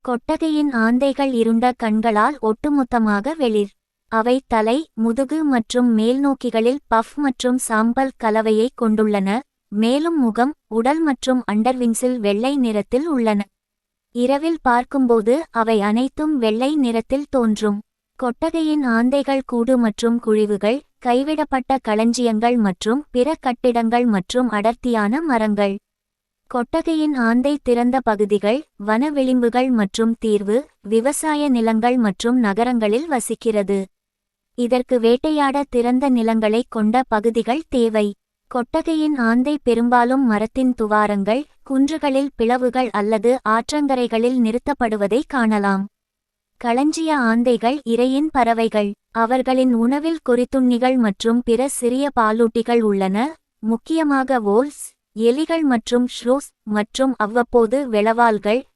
கொட்டகையின் ஆந்தைகள் இருண்ட கண்களால் ஒட்டுமொத்தமாக வெளிர். அவை தலை, முதுகு மற்றும் மேல்நோக்கிகளில் பஃப் மற்றும் சாம்பல் கலவையை கொண்டுள்ளன, மேலும் முகம், உடல் மற்றும் அண்டர்விங்ஸில் வெள்ளை நிறத்தில் உள்ளன. இரவில் பார்க்கும்போது அவை அனைத்தும் வெள்ளை நிறத்தில் தோன்றும். கொட்டகையின் ஆந்தைகள் கூடு மற்றும் குழிவுகள், கைவிடப்பட்ட களஞ்சியங்கள் மற்றும் பிற கட்டிடங்கள் மற்றும் அடர்த்தியான மரங்கள். கொட்டகையின் ஆந்தை திறந்த பகுதிகள், வன விளிம்புகள் மற்றும் தீர்வு, விவசாய நிலங்கள் மற்றும் நகரங்களில் வசிக்கிறது. இதற்கு வேட்டையாட திறந்த நிலங்களைக் கொண்ட பகுதிகள் தேவை. கொட்டகையின் ஆந்தை பெரும்பாலும் மரத்தின் துவாரங்கள், குன்றுகளில் பிளவுகள் அல்லது ஆற்றங்கரைகளில் நிறுத்தப்படுவதை காணலாம். களஞ்சிய ஆந்தைகள் இரையின் பறவைகள். அவர்களின் உணவில் கொறித்துண்ணிகள் மற்றும் பிற சிறிய பாலூட்டிகள் உள்ளன, முக்கியமாக வோல்ஸ், எலிகள் மற்றும் ஷ்ரூஸ், மற்றும் அவ்வப்போது வெளவால்கள்,